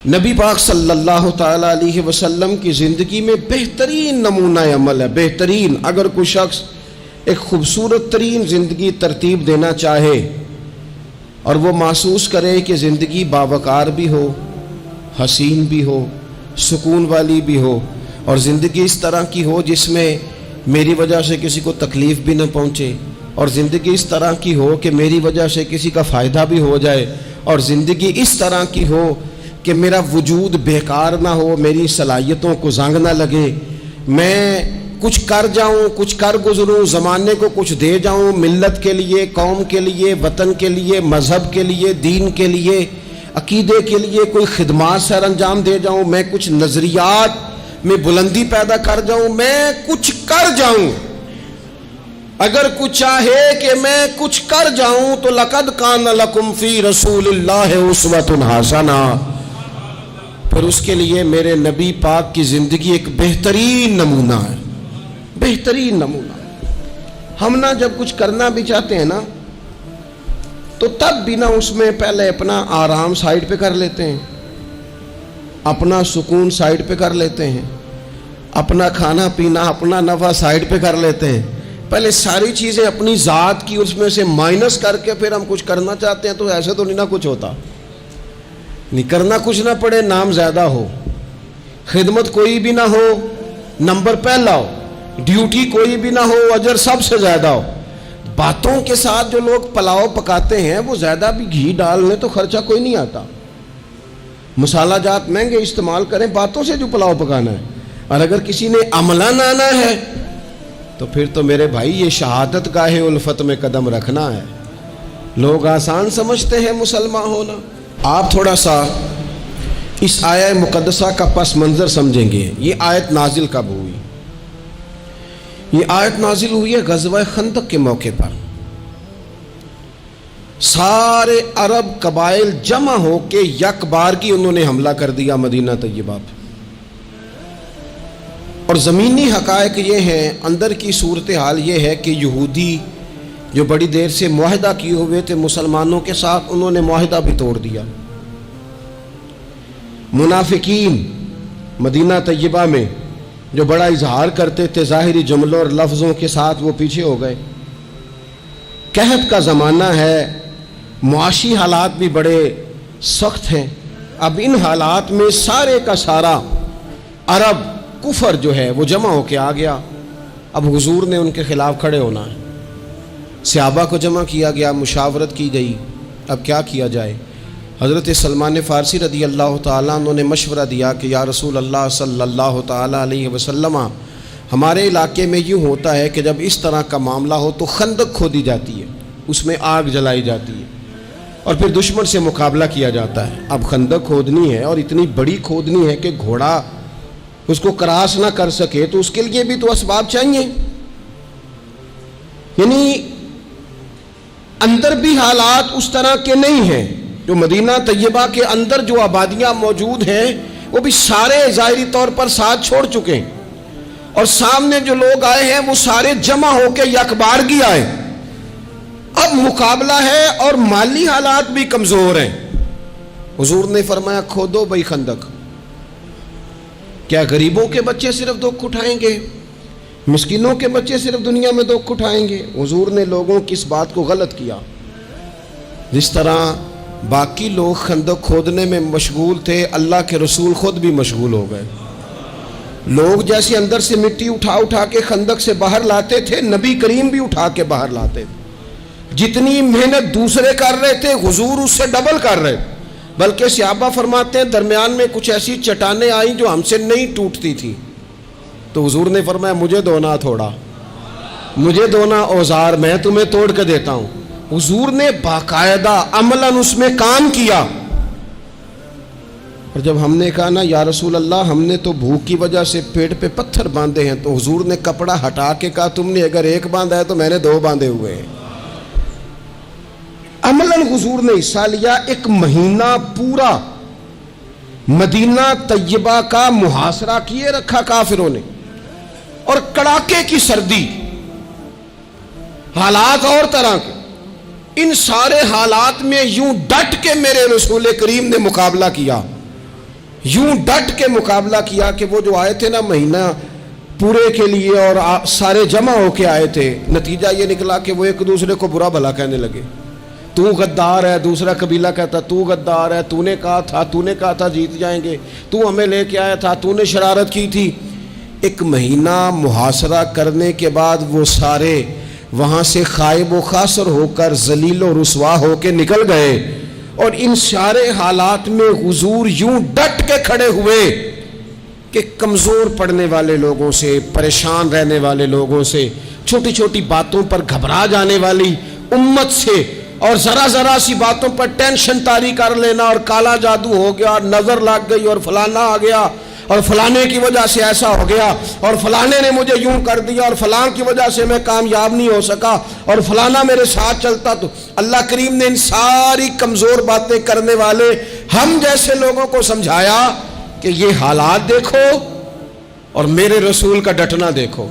نبی پاک صلی اللہ تعالیٰ علیہ وسلم کی زندگی میں بہترین نمونہ عمل ہے. بہترین. اگر کوئی شخص ایک خوبصورت ترین زندگی ترتیب دینا چاہے اور وہ محسوس کرے کہ زندگی باوقار بھی ہو، حسین بھی ہو، سکون والی بھی ہو، اور زندگی اس طرح کی ہو جس میں میری وجہ سے کسی کو تکلیف بھی نہ پہنچے، اور زندگی اس طرح کی ہو کہ میری وجہ سے کسی کا فائدہ بھی ہو جائے، اور زندگی اس طرح کی ہو کہ میرا وجود بیکار نہ ہو، میری صلاحیتوں کو زنگ نہ لگے، میں کچھ کر جاؤں، کچھ کر گزروں، زمانے کو کچھ دے جاؤں، ملت کے لیے، قوم کے لیے، وطن کے لیے، مذہب کے لیے، دین کے لیے، عقیدے کے لیے کوئی خدمات سر انجام دے جاؤں، میں کچھ نظریات میں بلندی پیدا کر جاؤں، میں کچھ کر جاؤں. اگر کچھ چاہے کہ میں کچھ کر جاؤں تو لَقَدْ كَانَ لَكُمْ فِي رَسُولِ اللَّهِ أُسْوَةٌ حَسَنَةٌ. پھر اس کے لیے میرے نبی پاک کی زندگی ایک بہترین نمونہ ہے. بہترین نمونہ. ہم نہ جب کچھ کرنا بھی چاہتے ہیں نا تو تب بھی نہ اس میں پہلے اپنا آرام سائیڈ پہ کر لیتے ہیں، اپنا سکون سائیڈ پہ کر لیتے ہیں، اپنا کھانا پینا، اپنا نفع سائیڈ پہ کر لیتے ہیں. پہلے ساری چیزیں اپنی ذات کی اس میں سے مائنس کر کے پھر ہم کچھ کرنا چاہتے ہیں. تو ایسے تو نہیں نہ کچھ ہوتا، نہیں کرنا کچھ نہ پڑے، نام زیادہ ہو، خدمت کوئی بھی نہ ہو، نمبر پہلا ہو، ڈیوٹی کوئی بھی نہ ہو، اجر سب سے زیادہ ہو. باتوں کے ساتھ جو لوگ پلاؤ پکاتے ہیں وہ زیادہ بھی گھی ڈالنے تو خرچہ کوئی نہیں آتا، مسالہ جات مہنگے استعمال کریں، باتوں سے جو پلاؤ پکانا ہے. اور اگر کسی نے عملاً آنا ہے تو پھر تو میرے بھائی یہ شہادت گاہ الفت میں قدم رکھنا ہے. لوگ آسان سمجھتے ہیں مسلمان ہونا. آپ تھوڑا سا اس آیہ مقدسہ کا پس منظر سمجھیں گے. یہ آیت نازل کب ہوئی؟ یہ آیت نازل ہوئی ہے غزوہ خندق کے موقع پر. سارے عرب قبائل جمع ہو کے یک بار کی انہوں نے حملہ کر دیا مدینہ طیبہ پہ. اور زمینی حقائق یہ ہیں، اندر کی صورتحال یہ ہے کہ یہودی جو بڑی دیر سے معاہدہ کیے ہوئے تھے مسلمانوں کے ساتھ، انہوں نے معاہدہ بھی توڑ دیا. منافقین مدینہ طیبہ میں جو بڑا اظہار کرتے تھے ظاہری جملوں اور لفظوں کے ساتھ، وہ پیچھے ہو گئے. قحط کا زمانہ ہے، معاشی حالات بھی بڑے سخت ہیں. اب ان حالات میں سارے کا سارا عرب کفر جو ہے وہ جمع ہو کے آ گیا. اب حضور نے ان کے خلاف کھڑے ہونا ہے. صحابہ کو جمع کیا گیا، مشاورت کی گئی، اب کیا کیا جائے. حضرت سلمان فارسی رضی اللہ تعالیٰ عنہ نے مشورہ دیا کہ یا رسول اللہ صلی اللہ تعالیٰ علیہ وسلم، ہمارے علاقے میں یوں ہوتا ہے کہ جب اس طرح کا معاملہ ہو تو خندق کھودی جاتی ہے، اس میں آگ جلائی جاتی ہے اور پھر دشمن سے مقابلہ کیا جاتا ہے. اب خندق کھودنی ہے اور اتنی بڑی کھودنی ہے کہ گھوڑا اس کو کراس نہ کر سکے، تو اس کے لیے بھی تو اسباب چاہیے. یعنی اندر بھی حالات اس طرح کے نہیں ہیں. جو مدینہ طیبہ کے اندر جو آبادیاں موجود ہیں وہ بھی سارے ظاہری طور پر ساتھ چھوڑ چکے ہیں، اور سامنے جو لوگ آئے ہیں وہ سارے جمع ہو کے یکبارگی آئے. اب مقابلہ ہے اور مالی حالات بھی کمزور ہیں. حضور نے فرمایا کھودو بھائی خندق. کیا غریبوں کے بچے صرف دکھ اٹھائیں گے؟ مسکینوں کے بچے صرف دنیا میں دکھ اٹھائیں گے؟ حضور نے لوگوں کی اس بات کو غلط کیا. جس طرح باقی لوگ خندق کھودنے میں مشغول تھے، اللہ کے رسول خود بھی مشغول ہو گئے. لوگ جیسے اندر سے مٹی اٹھا اٹھا کے خندق سے باہر لاتے تھے، نبی کریم بھی اٹھا کے باہر لاتے تھے. جتنی محنت دوسرے کر رہے تھے حضور اس سے ڈبل کر رہے. بلکہ صحابہ فرماتے ہیں درمیان میں کچھ ایسی چٹانیں آئیں جو ہم سے نہیں ٹوٹتی تھی، تو حضور نے فرمایا مجھے دونا تھوڑا، مجھے دونا اوزار، میں تمہیں توڑ کے دیتا ہوں. حضور نے باقاعدہ عملاً اس میں کام کیا. اور جب ہم نے کہا نا یا رسول اللہ ہم نے تو بھوک کی وجہ سے پیٹ پہ پتھر باندھے ہیں، تو حضور نے کپڑا ہٹا کے کہا تم نے اگر ایک باندھا ہے تو میں نے 2 باندھے ہوئے ہیں. عملاً حضور نے حصہ لیا. ایک مہینہ پورا مدینہ طیبہ کا محاصرہ کیے رکھا کافروں نے، اور کڑاکے کی سردی، حالات اور طرح کے. ان سارے حالات میں یوں ڈٹ کے میرے رسول کریم نے مقابلہ کیا. یوں ڈٹ کے مقابلہ کیا کہ وہ جو آئے تھے نا مہینہ پورے کے لیے اور سارے جمع ہو کے آئے تھے، نتیجہ یہ نکلا کہ وہ ایک دوسرے کو برا بھلا کہنے لگے. تو غدار ہے، دوسرا قبیلہ کہتا تو غدار ہے، تو نے کہا تھا جیت جائیں گے، تو ہمیں لے کے آیا تھا، تو نے شرارت کی تھی. ایک مہینہ محاصرہ کرنے کے بعد وہ سارے وہاں سے خائب و خاسر ہو کر ذلیل و رسوا ہو کے نکل گئے. اور ان سارے حالات میں حضور یوں ڈٹ کے کھڑے ہوئے کہ کمزور پڑنے والے لوگوں سے، پریشان رہنے والے لوگوں سے، چھوٹی چھوٹی باتوں پر گھبرا جانے والی امت سے، اور ذرا ذرا سی باتوں پر ٹینشن طاری کر لینا اور کالا جادو ہو گیا، نظر لگ گئی اور فلانا آ گیا اور فلانے کی وجہ سے ایسا ہو گیا اور فلانے نے مجھے یوں کر دیا اور فلان کی وجہ سے میں کامیاب نہیں ہو سکا اور فلانا میرے ساتھ چلتا. تو اللہ کریم نے ان ساری کمزور باتیں کرنے والے ہم جیسے لوگوں کو سمجھایا کہ یہ حالات دیکھو اور میرے رسول کا ڈٹنا دیکھو،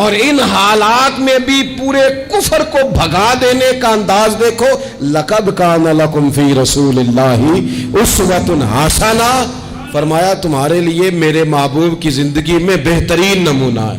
اور ان حالات میں بھی پورے کفر کو بھگا دینے کا انداز دیکھو. لَقَدْ كَانَ لَكُمْ فِي رَسُولِ اللَّهِ أُسْوَةٌ حَسَنَةٌ، فرمایا تمہارے لیے میرے محبوب کی زندگی میں بہترین نمونہ ہے.